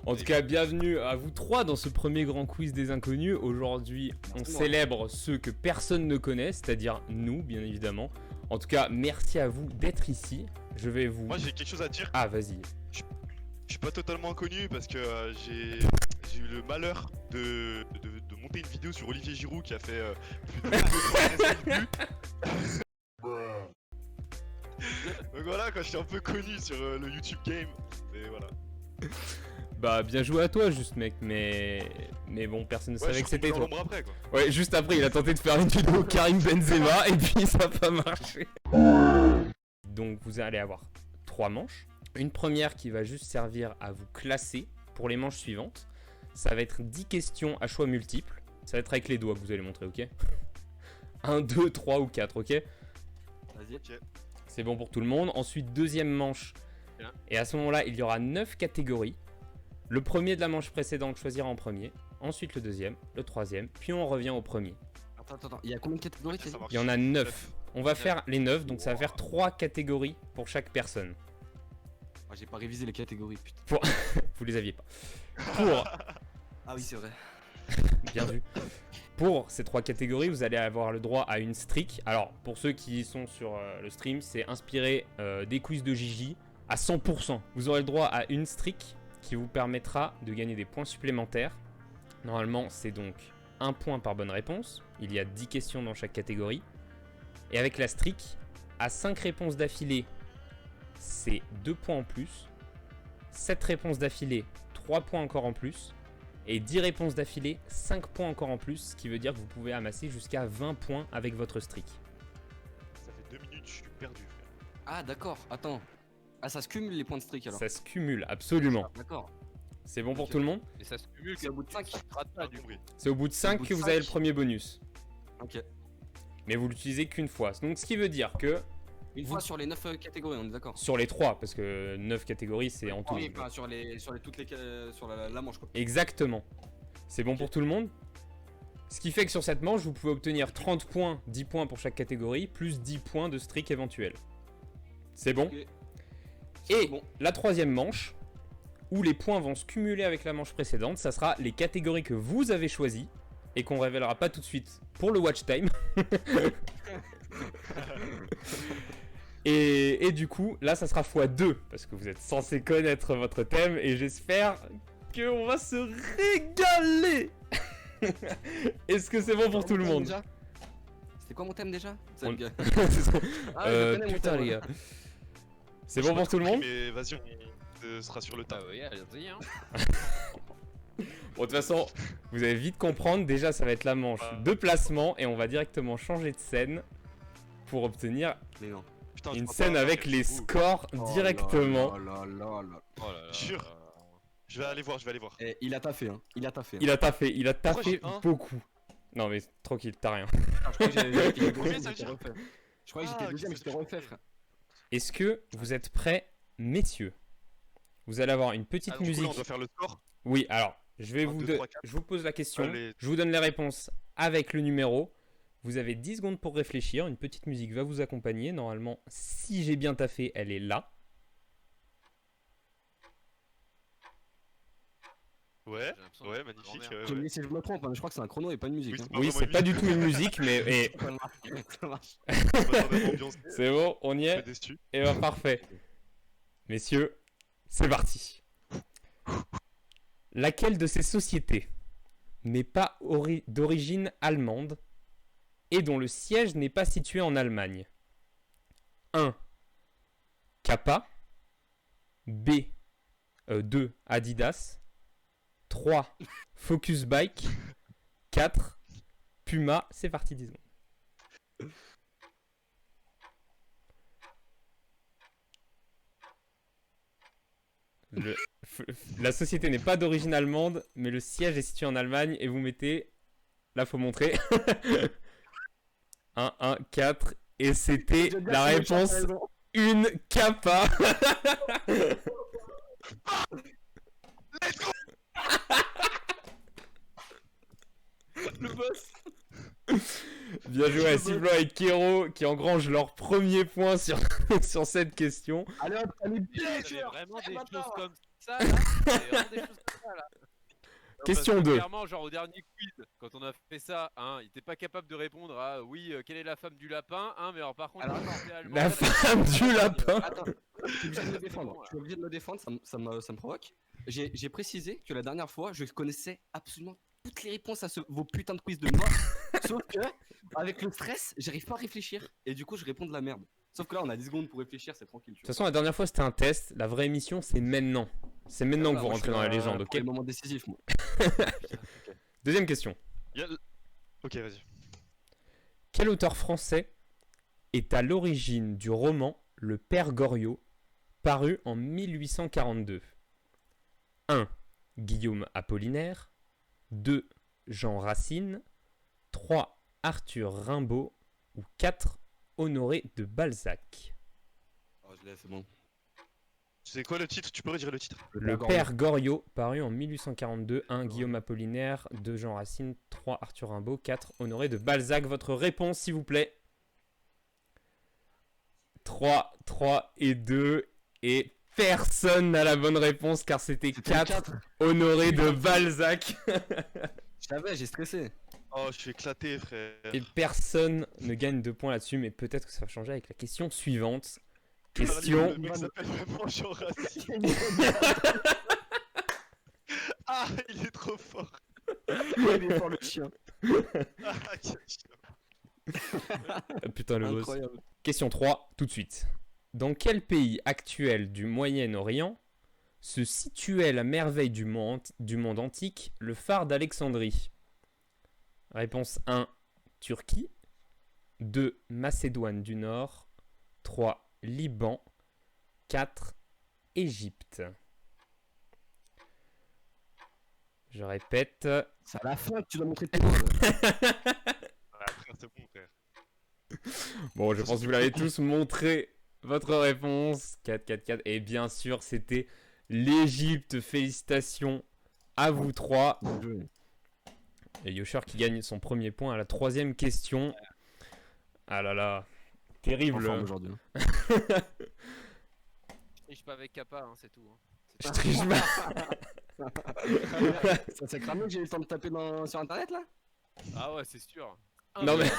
En tout cas, bienvenue à vous trois dans ce premier grand quiz des inconnus. Aujourd'hui, on célèbre ceux que personne ne connaît, c'est-à-dire nous, bien évidemment. En tout cas, merci à vous d'être ici. Je vais vous... Moi j'ai quelque chose à dire. Ah, vas-y. Je suis pas totalement inconnu parce que j'ai eu le malheur de monter une vidéo sur Olivier Giroud qui a fait plus de 300 vues. Donc voilà, quand j'étais un peu connu sur le YouTube game, et voilà. Bah, bien joué à toi, juste mec, mais bon, personne ne savait que c'était toi. Après, quoi. Ouais, juste après, il a tenté de faire une vidéo Karim Benzema et puis ça n'a pas marché. Donc, vous allez avoir 3 manches. Une première qui va juste servir à vous classer pour les manches suivantes. Ça va être 10 questions à choix multiples. Ça va être avec les doigts que vous allez montrer, ok? 1, 2, 3 ou 4, ok? Vas-y. Ok. C'est bon pour tout le monde. Ensuite, deuxième manche. Bien. Et à ce moment-là, il y aura 9 catégories. Le premier de la manche précédente choisira en premier. Ensuite, le deuxième, le troisième. Puis on revient au premier. Attends. Il y a combien de catégories Ça marche. Il y en a 9. On va faire les 9, donc ça va faire 3 catégories pour chaque personne. Ah, j'ai pas révisé les catégories, putain. Vous les aviez pas. Pour, Ah oui, c'est vrai. bien vu. Pour ces 3 catégories, vous allez avoir le droit à une streak. Alors, pour ceux qui sont sur le stream, c'est inspiré des quiz de Gigi à 100%. Vous aurez le droit à une streak qui vous permettra de gagner des points supplémentaires. Normalement, c'est donc 1 point par bonne réponse. Il y a 10 questions dans chaque catégorie. Et avec la streak, à 5 réponses d'affilée, c'est 2 points en plus. 7 réponses d'affilée, 3 points encore en plus. Et 10 réponses d'affilée, 5 points encore en plus. Ce qui veut dire que vous pouvez amasser jusqu'à 20 points avec votre streak. Ça fait 2 minutes, je suis perdu, frère. Ah, d'accord, attends. Ah, ça se cumule les points de streak alors. Ça se cumule, absolument. D'accord. C'est bon pour Ok. tout le monde? Et ça se cumule C'est au bout de 5. Ah, du bruit. C'est au bout de 5 bout que de vous avez 5. le premier bonus. Ok. Mais vous l'utilisez qu'une fois. Donc ce qui veut dire que Une fois sur les 9 catégories, on est d'accord. sur les 3, parce que 9 catégories c'est en tout. Oui, enfin, sur toutes les sur la manche quoi. Exactement. C'est bon pour tout le monde? Ce qui fait que sur cette manche, vous pouvez obtenir 30 points, 10 points pour chaque catégorie, plus 10 points de streak éventuel. C'est bon? Ok. Et bon. la troisième manche, où les points vont se cumuler avec la manche précédente, ça sera les catégories que vous avez choisies, et qu'on révélera pas tout de suite pour le watch time. Et du coup, là, ça sera x2, parce que vous êtes censé connaître votre thème, et j'espère qu'on va se régaler. Est-ce que c'est bon pour tout le monde? C'était quoi mon thème déjà? On- Ah, je connais mon putain thème, les ouais. gars. C'est bon pour tout le monde? Mais vas-y, on sera sur le tas. Ah oui, allez-y hein. Bon, de toute façon, vous allez vite comprendre. Déjà, ça va être la manche de placement, et on va directement changer de scène pour obtenir Mais non. Putain, je une crois scène pas, avec mais les c'est beau. scores directement. Oh là là là. Oh là là. Jure. Je vais aller voir. Eh, il a taffé, hein. Il a taffé. Il a taffé Pourquoi j'ai un beaucoup. Non mais tranquille, t'as rien. Ah, je croyais que j'étais Combien deuxième, ça veut j'étais dire refait. Je croyais que Ah, j'étais ok, deuxième, ça j'étais veut dire. refait, frère. Est-ce que vous êtes prêts, messieurs? Vous allez avoir une petite Alors, du coup, là, musique. on doit faire le score. Oui, alors, je vais Un, vous, deux, trois, quatre. je vous pose la question. Allez. Je vous donne les réponses avec le numéro. Vous avez 10 secondes pour réfléchir. Une petite musique va vous accompagner. Normalement, si j'ai bien taffé, elle est là. Ouais, J'ai l'impression ouais, que- magnifique. grand-mère. Je me dis si je me trompe, hein, mais je crois que c'est un chrono et pas une musique. Oui, hein. c'est Oui, c'est pas du tout une musique, mais et- Ça marche, ça marche. c'est bon, on y Je suis est. déçu. Et ben parfait. Messieurs, c'est parti. Laquelle de ces sociétés n'est pas d'origine allemande et dont le siège n'est pas situé en Allemagne? 1. Kappa. B. 2. Adidas. 3. Focus Bike. 4. Puma. C'est parti, 10 secondes. La société n'est pas d'origine allemande, mais le siège est situé en Allemagne et vous mettez... Là, faut montrer. 1, 1, 4. Et c'était la réponse une kappa. Le boss. Bien joué à Ciblo et Kero qui engrangent leur premier point sur, sur cette question. Allez hop, allez Vous bien, avez vraiment des choses comme ça, là, c'est vraiment des choses comme ça, là. Non, Question parce que 2. Clairement, genre au dernier quiz, quand on a fait ça, hein, il était pas capable de répondre à oui, quelle est la femme du lapin, hein, mais alors par contre, Alors, il attends. était allemand. La femme du lapin. Attends, je suis obligé de me défendre. Je suis obligé de me défendre, ça me provoque. J'ai précisé que la dernière fois, je connaissais absolument toutes les réponses à vos putains de quiz de moi. Sauf que, avec le stress, j'arrive pas à réfléchir. Et du coup, je réponds de la merde. Sauf que là, on a 10 secondes pour réfléchir, c'est tranquille. De toute façon, la dernière fois c'était un test. La vraie émission, c'est maintenant. C'est maintenant que vous rentrez dans la légende, ok? Les moments décisifs, moi. Deuxième question. Ok, vas-y. Quel auteur français est à l'origine du roman Le Père Goriot, paru en 1842? 1. Guillaume Apollinaire. 2. Jean Racine. 3. Arthur Rimbaud. Ou 4. Honoré de Balzac. Oh, je l'ai, c'est bon. C'est quoi le titre? Tu peux redire le titre? Le Père Goriot, paru en 1842. 1. Guillaume Apollinaire. 2. Jean Racine. 3. Arthur Rimbaud. 4. Honoré de Balzac. Votre réponse, s'il vous plaît. 3 et 2. Et personne n'a la bonne réponse car c'était 4. Honoré de Balzac. Je savais, j'ai stressé. Oh, je suis éclaté, frère. Et personne ne gagne 2 points là-dessus, mais peut-être que ça va changer avec la question suivante. Question. Le mec s'appelle vraiment Jean Racine. Ah, il est trop fort. Il est fort, le chien. Ah, quel chien. Ah, putain, le boss. Incroyable. Question 3, tout de suite. Dans quel pays actuel du Moyen-Orient se situait la merveille du monde antique, le phare d'Alexandrie? Réponse 1, Turquie. 2, Macédoine du Nord. 3, Liban. 4, Égypte. Je répète. C'est à la fin que tu dois montrer tes mots. Ah, frère, c'est bon, frère. Bon, je pense que vous l'avez tous montré. Votre réponse, 4. Et bien sûr, c'était l'Égypte. Félicitations à vous trois. Et Yosher qui gagne son premier point à la 3e question. Ah là là, terrible. Aujourd'hui. Je triche pas avec Kappa, hein, c'est tout. Hein. Je triche pas. Ça s'est cramé que j'ai eu le temps de taper sur internet là. Ah ouais, c'est sûr. Non, mais-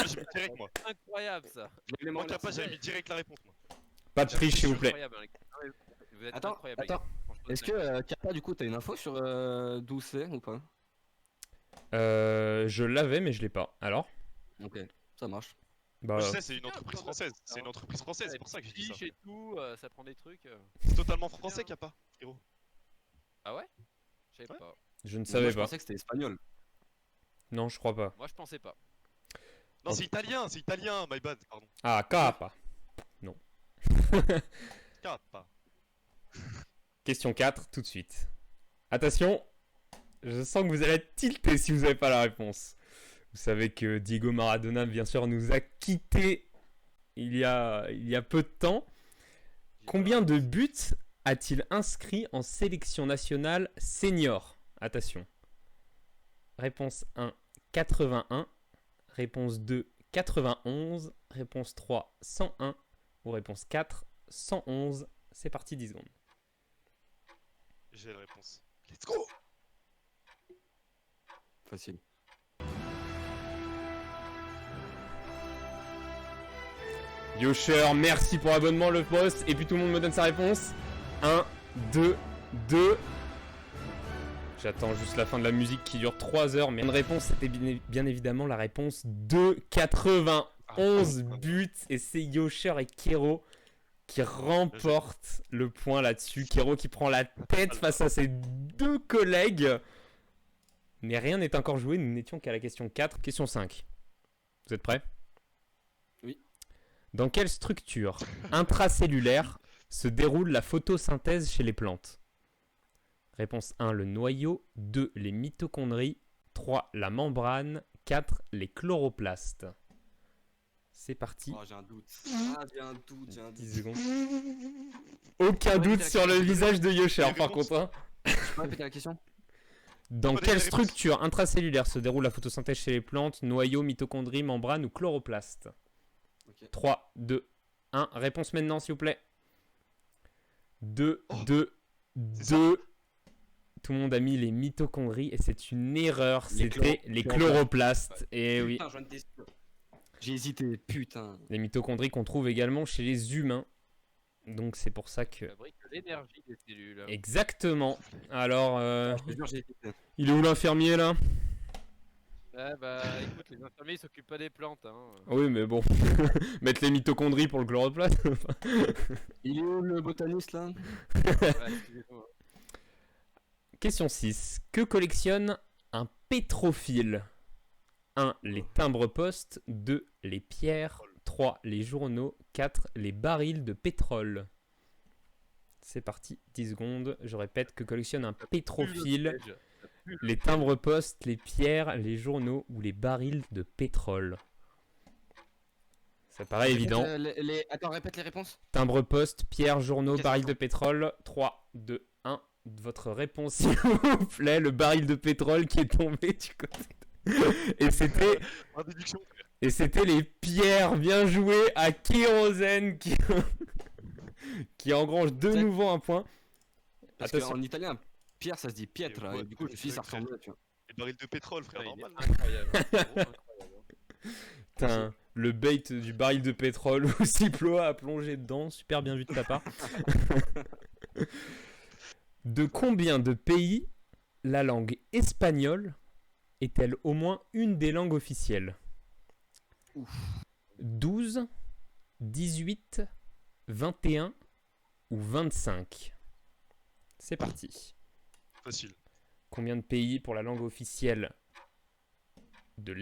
J'ai mis direct, moi. Incroyable ça. Moi, Kappa, j'avais mis direct la réponse, moi. Pas de triche, s'il vous plaît. Incroyable, hein, les gars. Vous êtes Attends, incroyables, les gars. Franchement, Est-ce que Kappa, du coup, t'as une info sur d'où c'est ou pas? Je l'avais, mais je l'ai pas. Alors Ok, ça marche. bah, Je sais, c'est une entreprise française. C'est une entreprise française, c'est pour ça que j'ai dit ça. Fiche et tout, ça prend des trucs. C'est totalement français, Kappa, frérot. Ah ouais? Je savais Ouais. pas. je ne Moi, savais je pas. pensais que c'était espagnol. Non, je crois pas. Moi je pensais pas. Non, c'est italien, my bad, pardon. Ah, Kappa. Kappa. Question 4, tout de suite. Attention, je sens que vous allez être tilté si vous n'avez pas la réponse. Vous savez que Diego Maradona, bien sûr, nous a quittés il y a peu de temps. Combien de buts a-t-il inscrit en sélection nationale senior? Attention. Réponse 1, 81. Réponse 2, 91. Réponse 3, 101. Ou réponse 4, 111. C'est parti, 10 secondes. J'ai la réponse. Let's go! Facile. Yosher, merci pour l'abonnement, le post. Et puis tout le monde me donne sa réponse. 1, 2, 2. J'attends juste la fin de la musique qui dure 3 heures. Mais une réponse, c'était bien évidemment la réponse 2, 91 buts. Et c'est Yosher et Kero qui remportent le point là-dessus. Kero qui prend la tête face à ses deux collègues. Mais rien n'est encore joué, nous n'étions qu'à la question 4. Question 5. Vous êtes prêts? Oui. Dans quelle structure intracellulaire se déroule la photosynthèse chez les plantes? Réponse 1, le noyau. 2, les mitochondries. 3, la membrane. 4, les chloroplastes. C'est parti. Oh, j'ai un doute. Ah, j'ai un doute, 10 secondes. Aucun doute sur le visage de Yosher, par contre. Hein. Tu peux répéter la question? Dans quelle structure intracellulaire se déroule la photosynthèse chez les plantes? Noyau, mitochondrie, membrane ou chloroplaste? Ok. 3, 2, 1. Réponse maintenant, s'il vous plaît. 2, 2, C'est 2. Tout le monde a mis les mitochondries et c'est une erreur. Les C'était les chloroplastes. Et oui, Putain, j'en étais sûr. J'ai hésité, putain. les mitochondries qu'on trouve également chez les humains. Donc c'est pour ça que... Fabrique l'énergie des cellules. Exactement. Alors, Je te jure, j'ai hésité. il est où l'infirmier là? Ouais, bah écoute, les infirmiers ils s'occupent pas des plantes. Hein. Oui, mais bon. Mettre les mitochondries pour le chloroplaste. Il est où le botaniste là? Ouais, excusez-moi. Question 6. Que collectionne un pétrophile? 1. Les timbres-poste. 2. Les pierres. 3. Les journaux. 4. Les barils de pétrole. C'est parti, 10 secondes. Je répète, que collectionne un pétrophile? Les timbres-poste, les pierres, les journaux ou les barils de pétrole? Ça paraît évident. Attends, répète les réponses. Timbre-poste, pierres, journaux, Ok, barils de pétrole. 3, 2, 1. Votre réponse, s'il vous plaît. Le baril de pétrole qui est tombé du côté. Et c'était... En déduction. Et c'était les pierres. Bien joué à Kérosène qui engrange de C'est- nouveau un point. Parce Attention. qu'en italien, pierre ça se dit pietre. Ouais, Et du coup, je me suis dit, ça ouais, ressemble, tu vois. Les barils de pétrole, frère, Putain, il est normal. incroyable. Hein. Vraiment incroyable. Putain, le bait du baril de pétrole où Ciploa a plongé dedans. Super bien vu de ta part. De combien de pays la langue espagnole est-elle au moins une des langues officielles? 12, 18, 21 ou 25? C'est parti. Facile. Combien de pays pour la langue officielle de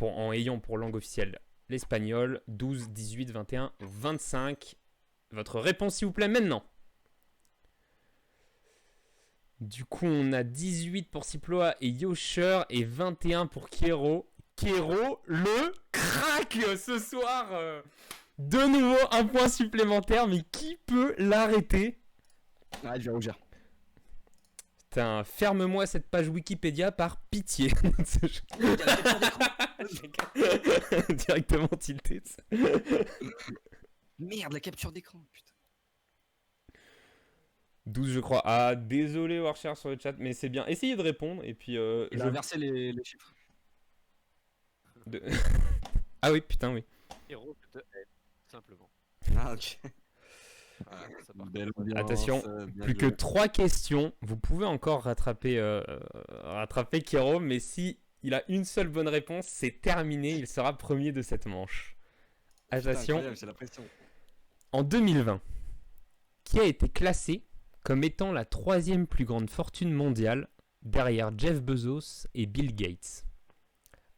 en ayant pour langue officielle l'espagnol? 12, 18, 21 ou 25? Votre réponse s'il vous plaît maintenant. Du coup on a 18 pour Ciploa et Yosher et 21 pour Kero. Kero le crack ce soir. De nouveau un point supplémentaire, mais qui peut l'arrêter? Ah, je vais rougir. Putain, ferme-moi cette page Wikipédia par pitié. Directement tilté. Merde, la capture d'écran, putain. 12 je crois. Ah désolé Warshare sur le chat, mais c'est bien. Essayez de répondre et puis Il a inversé les chiffres. de- Ah oui putain oui. Héros, je te hais, simplement. Ah, ok. Voilà, ça part. Belle ambiance, Attention, bien plus que joué. 3 questions. Vous pouvez encore rattraper Kero, mais si il a une seule bonne réponse, c'est terminé. Il sera premier de cette manche. Putain, Attention. incroyable, c'est la pression. En 2020, qui a été classé comme étant la 3e plus grande fortune mondiale derrière Jeff Bezos et Bill Gates?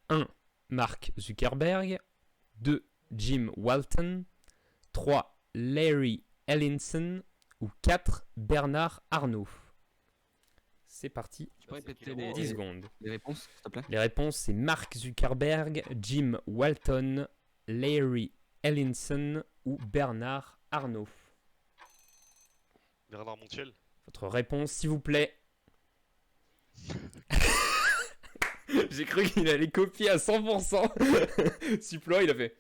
1. Mark Zuckerberg. 2. Jim Walton. 3. Larry Ellison. Ou 4. Bernard Arnault. C'est parti, Tu peux répéter Kero, 10 secondes. les réponses, s'il te plaît? Les réponses, c'est Mark Zuckerberg, Jim Walton, Larry Ellison ou Bernard Arnault. Bernard Montiel. Votre réponse, s'il vous plaît. J'ai cru qu'il allait copier à 100%. Suplo, il a fait.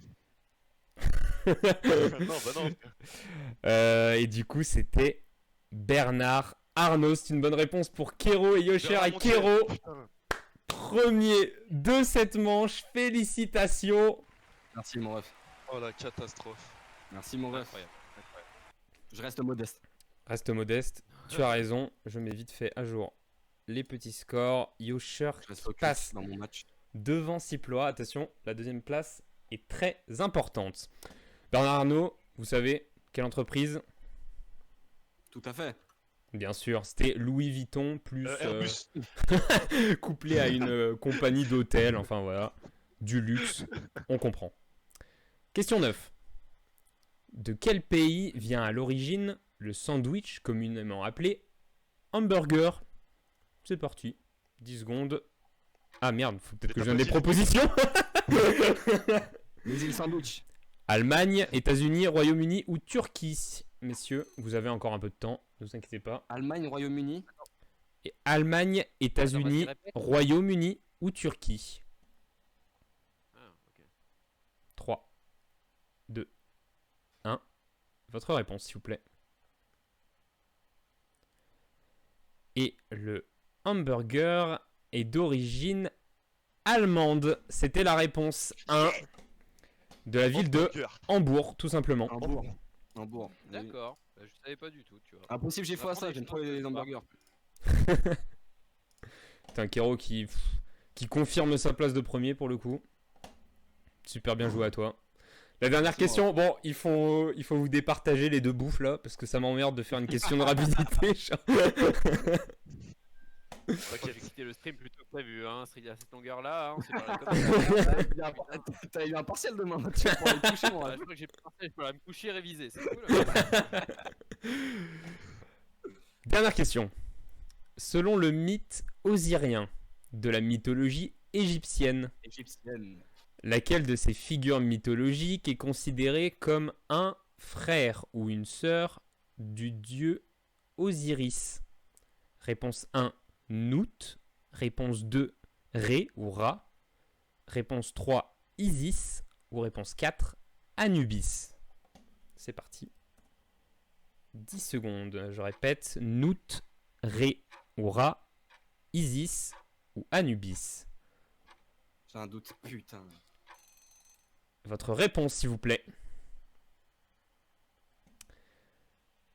Non, bah non. Et du coup, c'était Bernard Arnault. C'est une bonne réponse pour Kero et Yosher. Bernard Et Montiel. Kero, Putain. premier de cette manche. Félicitations. Merci, mon ref. Oh la catastrophe. Merci, mon ref. Incroyable. Incroyable. Je reste modeste. Reste modeste. Tu as raison. Je mets vite fait à jour les petits scores. Yosher Je reste qui focus passe dans mon match. devant Ciploa. Attention, la deuxième place est très importante. Bernard Arnault, vous savez, quelle entreprise? Tout à fait. Bien sûr, c'était Louis Vuitton plus Airbus. couplé à une compagnie d'hôtel, enfin voilà, du luxe, on comprend. Question 9. De quel pays vient à l'origine le sandwich communément appelé hamburger? C'est parti, 10 secondes. Ah merde, faut peut-être que je donne des propositions. Les îles sandwich. Allemagne, États-Unis, Royaume-Uni ou Turquie? Messieurs, vous avez encore un peu de temps, ne vous inquiétez pas. Allemagne, Royaume-Uni. Et Allemagne, États-Unis, Attends, vas-y, répète. Royaume-Uni ou Turquie? Ah, ok. 3, 2, 1. Votre réponse, s'il vous plaît. Et le hamburger est d'origine allemande. C'était la réponse 1 de la ville de Hamburger. Hambourg, tout simplement. Hambourg. D'accord. Bah, je savais pas du tout, tu vois. Impossible, j'ai On foi à apprend ça, des j'aime trop choses, les je sais pas. hamburgers. C'est un Kero qui confirme sa place de premier pour le coup. Super bien joué à toi. La dernière Merci, question, bon, il faut vous départager les deux bouffes là, parce que ça m'emmerde de faire une question de rapidité. Ok, j'ai quitté le stream plus tôt que prévu, hein. À cette longueur-là, hein, c'est pas comme ça. T'as eu un partiel demain, tu vas pouvoir le coucher, Ah, moi. je crois que j'ai pas pensé, je peux aller me coucher et réviser, c'est cool. Dernière question. Selon le mythe osirien de la mythologie égyptienne, Égyptienne. laquelle de ces figures mythologiques est considérée comme un frère ou une sœur du dieu Osiris? Réponse 1, Nout. Réponse 2, Ré ou Ra. Réponse 3, Isis. Ou réponse 4, Anubis. C'est parti. 10 secondes. Je répète, Nout, Ré ou Ra, Isis ou Anubis. J'ai un doute, putain. Votre réponse, s'il vous plaît.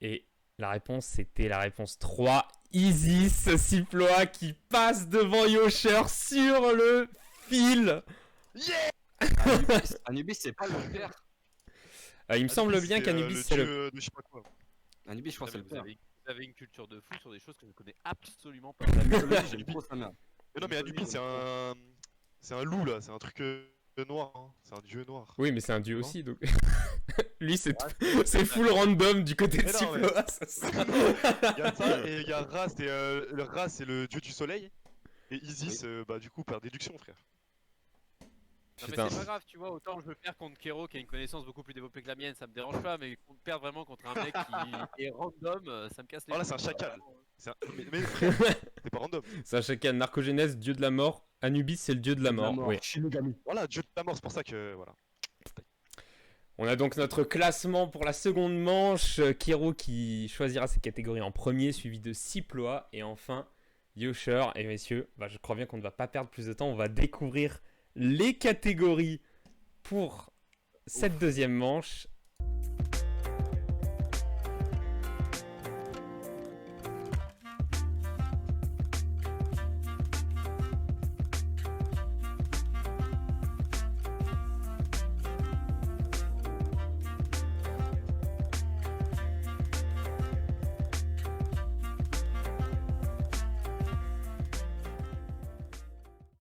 Et la réponse, c'était la réponse 3. Isis Ciploa qui passe devant Yosher sur le fil. Anubis, c'est pas le père. Il me semble bien C'est, qu'Anubis, c'est le... dieu de je sais pas quoi. Anubis, je pense que c'est le Vous père. avez une culture de fou sur des choses que je connais absolument pas. La mythologie, j'aime trop sa mère. Mais non, mais Anubis, c'est un loup là, c'est un truc noir. Hein. C'est un dieu noir. Oui, mais c'est un dieu Non. aussi, donc... Lui, c'est full random du côté de Mais non, mais- Ciploa. Ça, c'est- Il y a ça, et il y a Ra, le Ra, c'est le dieu du soleil. Et Isis, bah du coup, par déduction, frère. Non, mais Putain. c'est pas grave, tu vois, autant je veux faire contre Kero qui a une connaissance beaucoup plus développée que la mienne, ça me dérange pas, mais perdre vraiment contre un mec qui est random, ça me casse les Oh là, c'est un couilles, chacal. quoi. Mais frère, c'est pas random. C'est un chacal narcogénèse, dieu de la mort. Anubis, c'est le dieu de la mort. Oui. Shinigami. Voilà, dieu de la mort, c'est pour ça que. Voilà. On a donc notre classement pour la seconde manche. Kero qui choisira ses catégories en premier, suivi de Ciploa. Et enfin, Yosher. Et messieurs, bah, je crois bien qu'on ne va pas perdre plus de temps. On va découvrir les catégories pour cette deuxième manche.